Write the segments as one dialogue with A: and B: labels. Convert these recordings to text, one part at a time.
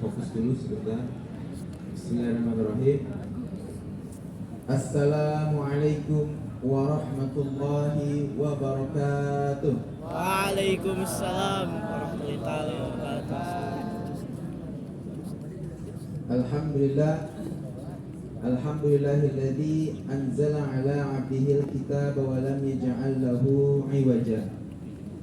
A: fokus dulu sebentar. Bismillahirrahmanirrahim. Assalamualaikum warahmatullahi wabarakatuh.
B: Waalaikumsalam warahmatullahi wabarakatuh.
A: Alhamdulillahilladzi anzala ala 'abdihil kitaba wa lam yaj'al lahu 'iwaja.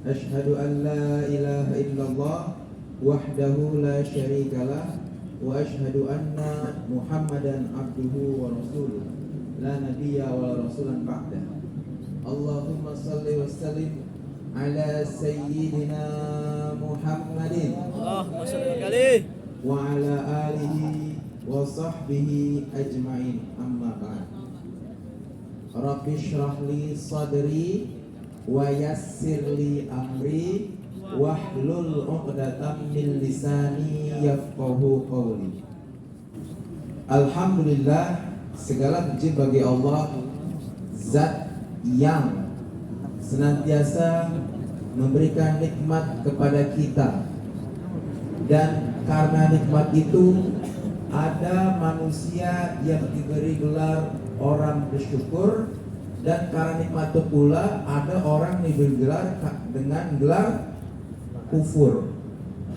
A: Asyhadu an la ilaha illallah wahdahu la syarikalah wa asyhadu anna Muhammadan abduhu wa rasuluh la nabiyya wa la rasulan ba'dah. Allahumma salli wa sallim ala sayyidina Muhammadin
B: Allahumma shalli kali
A: wa ala alihi wa sahbihi ajma'in, amma ba'd. Rabbi shrah li sadri wa yassir li amri wahlul 'uqdatam min lisani yafqahu qawli. Alhamdulillah, segala puji bagi Allah, zat yang senantiasa memberikan nikmat kepada kita, dan karena nikmat itu ada manusia yang diberi gelar orang bersyukur, dan karena nikmat itu pula ada orang yang diberi gelar dengan gelar kufur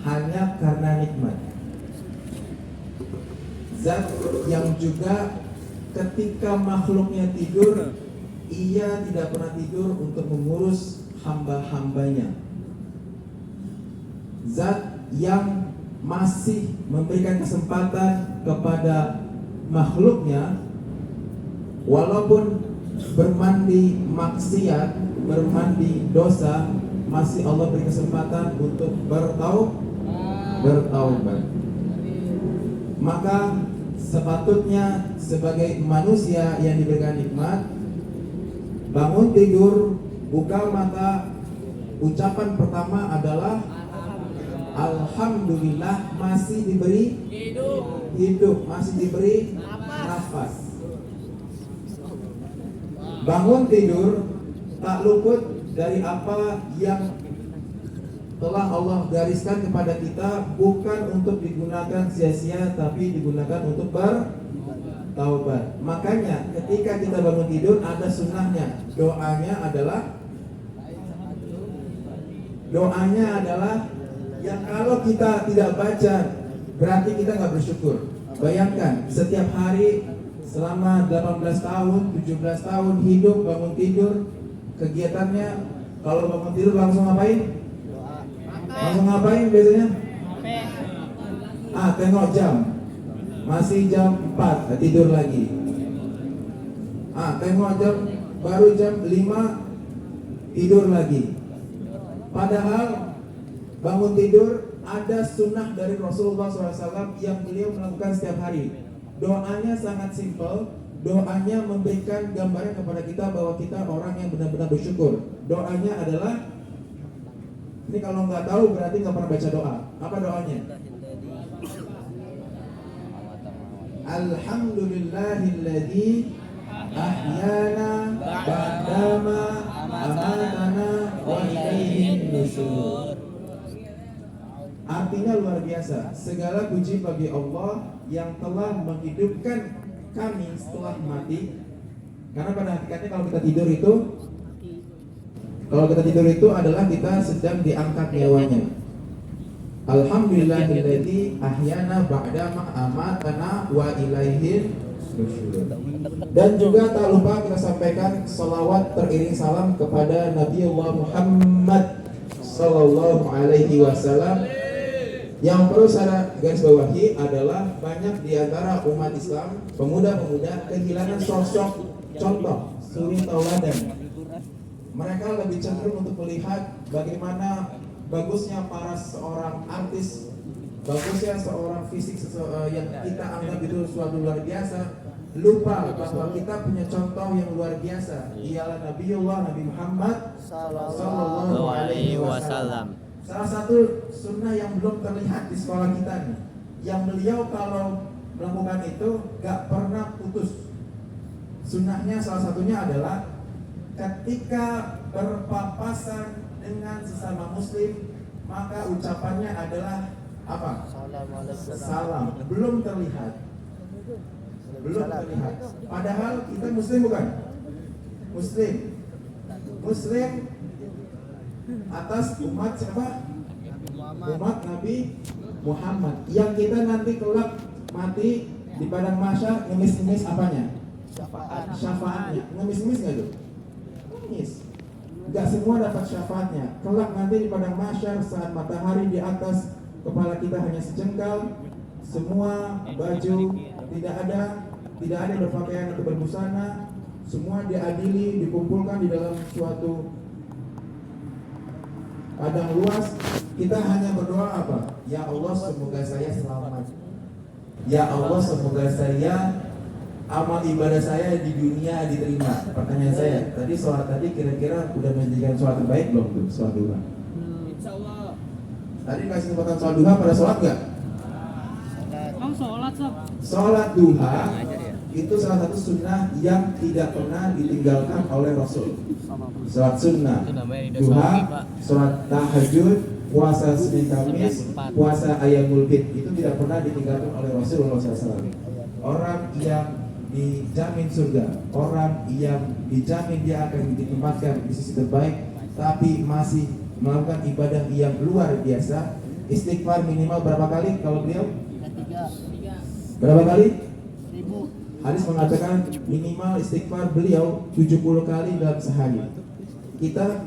A: hanya karena nikmat. Zat yang juga ketika makhluknya tidur, ia tidak pernah tidur untuk mengurus hamba-hambanya. Zat yang masih memberikan kesempatan kepada makhluknya, walaupun bermandi maksiat, bermandi dosa, masih Allah beri kesempatan untuk bertaubat. Maka sepatutnya sebagai manusia yang diberikan nikmat, bangun tidur, buka mata, ucapan pertama adalah alhamdulillah, masih diberi hidup, masih diberi nafas. Bangun tidur tak luput dari apa yang telah Allah gariskan kepada kita, bukan untuk digunakan sia-sia, tapi digunakan untuk bertaubat. Makanya ketika kita bangun tidur ada sunnahnya. Doanya adalah yang kalau kita tidak baca berarti kita nggak bersyukur. Bayangkan setiap hari selama 18 tahun, 17 tahun hidup, bangun tidur, kegiatannya kalau bangun tidur langsung ngapain? Langsung ngapain biasanya? Tengok jam. Masih jam 4, tidur lagi. Tengok jam, baru jam 5, tidur lagi. Padahal bangun tidur ada sunnah dari Rasulullah SAW yang beliau melakukan setiap hari. Doanya sangat simpel. Doanya memberikan gambaran kepada kita bahwa kita orang yang benar-benar bersyukur. Doanya adalah, ini kalau nggak tahu berarti nggak pernah baca doa. Apa doanya? Alhamdulillahilladzi ahyana ba'dama amatana wa ilaihin nusyur. Artinya luar biasa. Segala puji bagi Allah yang telah menghidupkan kami setelah mati. Karena pada hakikatnya kalau kita tidur itu adalah kita sedang diangkat nyawanya. Alhamdulillahilladzi ahyana ba'dama amatana wa ilaihin nusyur. Dan juga tak lupa kita sampaikan salawat teriring salam kepada Nabiullah Muhammad sallallahu alaihi wasallam. Yang perlu saya garis bawahi adalah banyak di antara umat Islam, pemuda-pemuda kehilangan sosok contoh, suri tauladan. Mereka lebih cenderung untuk melihat bagaimana bagusnya para seorang artis, bagusnya seorang fisik yang kita anggap itu suatu luar biasa. Lupa bahwa kita punya contoh yang luar biasa, ialah Nabi Muhammad sallallahu alaihi wasallam. Salah satu sunnah yang belum terlihat di sekolah kita nih, yang beliau kalau melakukan itu gak pernah putus. Sunnahnya salah satunya adalah ketika berpapasan dengan sesama muslim, maka ucapannya adalah Apa? Salam. Belum terlihat. Belum terlihat. Padahal kita muslim bukan? Muslim. Muslim atas umat siapa? Umat Nabi Muhammad. Yang kita nanti kelak mati di padang mahsyar ngemis-ngemis apanya? Syafaatnya. Ngemis-ngemis nggak tuh? Ngemis. Nggak semua dapat syafaatnya. Kelak nanti di padang mahsyar saat matahari di atas kepala kita hanya sejengkal, semua baju tidak ada yang berpakaian atau berbusana, semua diadili, dikumpulkan di dalam suatu padang luas. Kita hanya berdoa apa? Ya Allah, semoga saya selamat. Ya Allah, semoga saya amal ibadah saya di dunia diterima. Pertanyaan saya, tadi sholat tadi kira-kira udah menjadikan sholat terbaik belum tuh, sholat duha?
B: Insyaallah.
A: Tadi kasih kesempatan sholat duha, pada sholat nggak?
B: Sholat sob.
A: Sholat duha itu salah satu sunnah yang tidak pernah ditinggalkan oleh Rasul. Sholat sunnah, duha, sholat tahajud, puasa Senin Kamis, puasa Ayyamul Bid itu tidak pernah ditinggalkan oleh Rasulullah SAW. Orang yang dijamin surga, orang yang dijamin dia akan ditempatkan di sisi terbaik, tapi masih melakukan ibadah yang luar biasa. Istighfar minimal berapa kali kalau beliau? Berapa kali? 1000. Hadis mengatakan minimal istighfar beliau 70 kali dalam sehari. Kita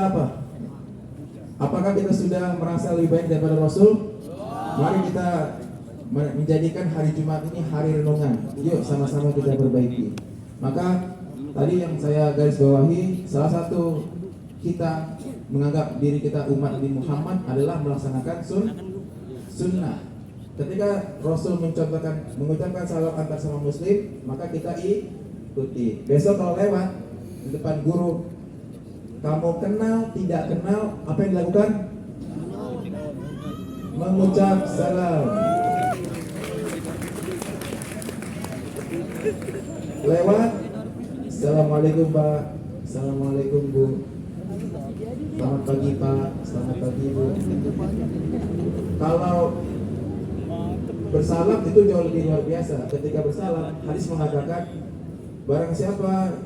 A: apa? Apakah kita sudah merasa lebih baik daripada Rasul? Mari kita menjadikan hari Jumat ini hari renungan. Yuk sama-sama kita perbaiki. Maka tadi yang saya garis bawahi, salah satu kita menganggap diri kita umat Nabi Muhammad adalah melaksanakan sunnah. Ketika Rasul mengucapkan salam antar sama muslim, maka kita ikuti. Besok kalau lewat di depan guru, kamu kenal tidak kenal, apa yang dilakukan? Mengucap salam. Lewat, assalamualaikum Pak, assalamualaikum Bu, selamat pagi Pak, selamat pagi Bu. Kalau bersalam itu jauh lebih luar biasa. Ketika bersalam, hadis mengatakan barang siapa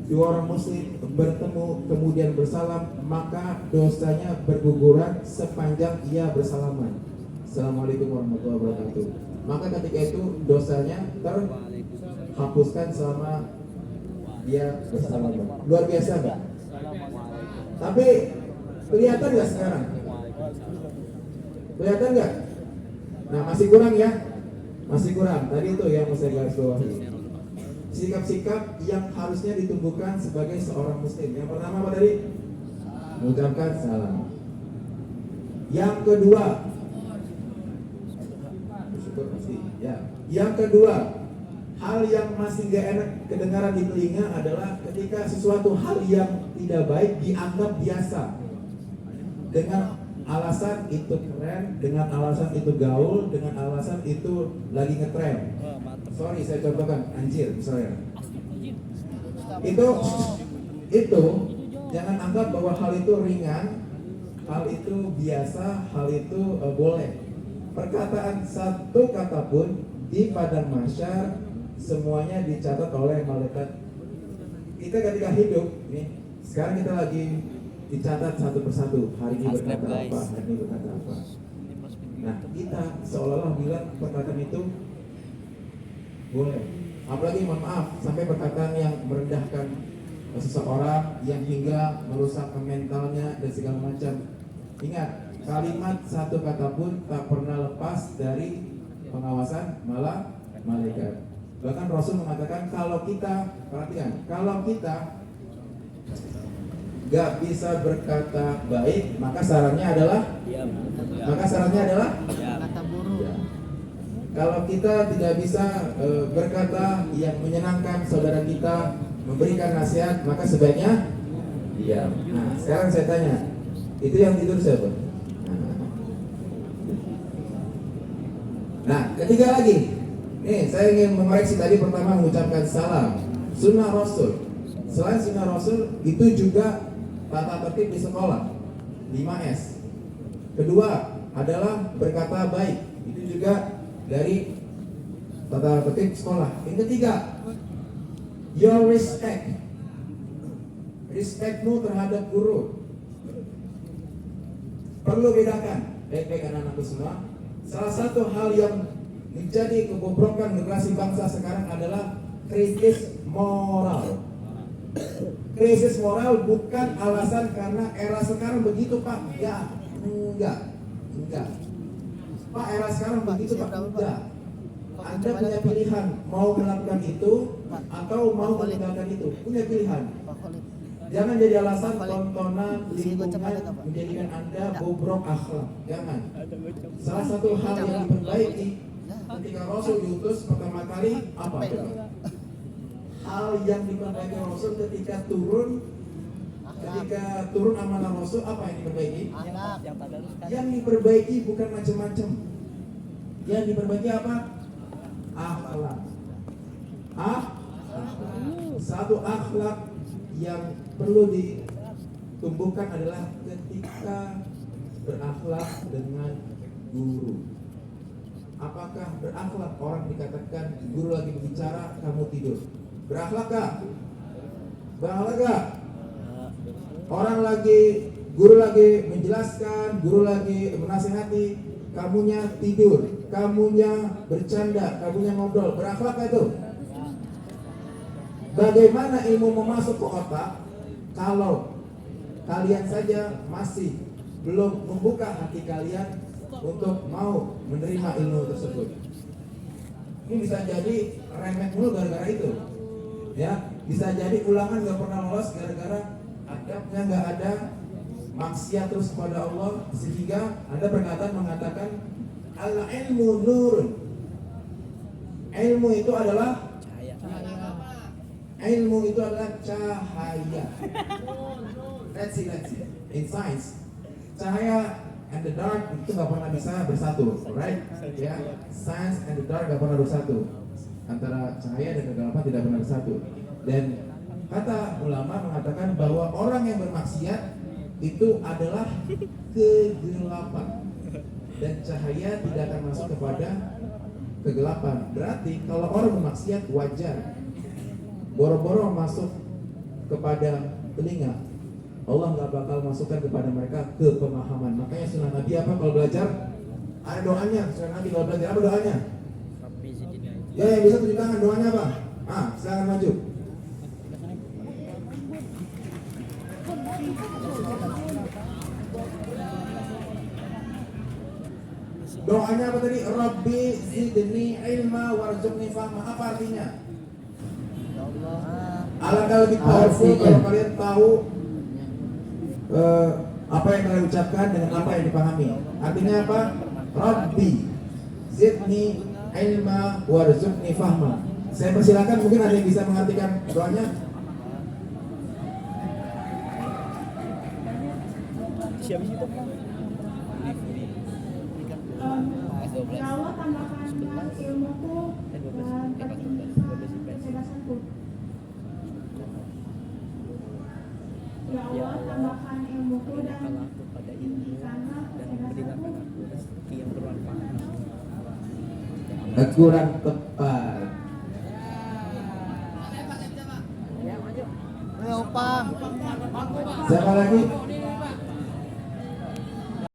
A: dua orang muslim bertemu kemudian bersalam, maka dosanya berguguran sepanjang ia bersalaman. Assalamualaikum warahmatullahi wabarakatuh. Maka ketika itu dosanya terhapuskan selama dia bersalaman. Luar biasa nggak? Tapi kelihatan nggak sekarang? Kelihatan nggak? Nah masih kurang ya? Masih kurang. Tadi itu yang mau saya garis bawahi. Sikap-sikap yang harusnya ditumbuhkan sebagai seorang muslim. Yang pertama apa tadi? Mengucapkan salam. Yang kedua, bersyukur pasti. Ya. Yang kedua, hal yang masih gak enak kedengaran di telinga adalah ketika sesuatu hal yang tidak baik dianggap biasa. Dengan alasan itu keren, dengan alasan itu gaul, dengan alasan itu lagi ngetren. Sorry, saya contohkan anjir misalnya. Itu jangan anggap bahwa hal itu ringan, hal itu biasa, hal itu boleh. Perkataan satu kata pun di padang mahsyar semuanya dicatat oleh malaikat. Kita ketika hidup nih, sekarang kita lagi dicatat satu persatu, hari ini berkata apa, hari ini berkata apa. Nah, kita seolah-olah bilang perkataan itu boleh. Apalagi mohon maaf, sampai perkataan yang merendahkan seseorang yang hingga merusak mentalnya dan segala macam. Ingat, kalimat satu kata pun tak pernah lepas dari pengawasan malaikat. Bahkan Rasul mengatakan kalau kita, perhatikan, kalau kita gak bisa berkata baik, maka sarannya adalah
B: Kata buruk.
A: ya. Kalau kita tidak bisa berkata yang menyenangkan saudara kita, memberikan nasihat, maka sebaiknya diam. Nah, sekarang saya tanya, itu yang tidur siapa? Nah, ketiga lagi, nih saya ingin mengoreksi tadi pertama mengucapkan salam. Sunnah Rasul. Selain sunnah Rasul, itu juga tata tertib di sekolah 5S. Kedua adalah berkata baik. Itu juga dari tata tertib sekolah. Yang ketiga, your respect. Respectmu terhadap guru. Perlu bedakan, baik-baik anak-anakku semua. Salah satu hal yang menjadi kebobrokan generasi bangsa sekarang adalah krisis moral. Krisis moral bukan alasan karena era sekarang begitu, Pak. Ya, enggak. Pak, era sekarang begitu, Pak. Enggak. Anda punya pilihan mau melakukan itu atau mau meninggalkan itu. Punya pilihan. Jangan jadi alasan tontonan lingkungan menjadikan Anda bobrok akhlak. Jangan. Salah satu hal yang diperbaiki ketika Rasul diutus pertama kali apa coba? Hal yang diperbaiki Rasul ketika turun amanah Rasul, apa yang diperbaiki? Yang diperbaiki bukan macam-macam. Yang diperbaiki apa? Akhlak. Satu akhlak yang perlu ditumbuhkan adalah ketika berakhlak dengan guru. Apakah berakhlak? Orang dikatakan guru lagi berbicara, kamu tidur. Berakhlak gak? Berakhlak gak? Guru lagi menjelaskan, guru lagi menasihati, kamunya tidur, kamunya bercanda, kamunya ngobrol. Berakhlak gak itu? Bagaimana ilmu memasuk ke otak kalau kalian saja masih belum membuka hati kalian untuk mau menerima ilmu tersebut? Ini bisa jadi remeh mulu gara-gara itu, ya. Bisa jadi ulangan nggak pernah lolos gara-gara adabnya nggak ada, maksiat terus kepada Allah, sehingga ada perkataan mengatakan al ilmu nurun. Ilmu itu adalah cahaya. Let's see. In science, cahaya and the dark itu nggak pernah bisa bersatu, right? Ya, science and the dark nggak pernah bersatu. Antara cahaya dan kegelapan tidak pernah bersatu. Dan kata ulama mengatakan bahwa orang yang bermaksiat itu adalah kegelapan, dan cahaya tidak akan masuk kepada kegelapan. Berarti kalau orang bermaksiat wajar boro-boro masuk kepada telinga, Allah nggak bakal masukkan kepada mereka ke pemahaman. Makanya sunnah Nabi apa kalau belajar? Ada doanya. Sunnah Nabi kalau belajar apa doanya? Ya, yang bisa tunjuk tangan, doanya apa? Silakan maju. Doanya apa tadi? Rabbi zidni ilma warzuqni fahma. Apa artinya? Alangkah lebih powerful kalau kalian tahu apa yang kalian ucapkan dengan apa yang dipahami. Artinya apa? Rabbi zidni ilma warzuqni fahma. Saya persilakan, mungkin ada yang bisa mengartikan doanya.
C: Siapa sih itu?
D: Ya Allah, tambahkanlah ilmuku dan kecerdasanku. Ya Allah, tambahkan ilmuku dan tinggikanlah kecerdasanku.
C: Yang bermanfaat.
A: Kurang tepat.
B: Ayo, Pak.
A: Siapa lagi?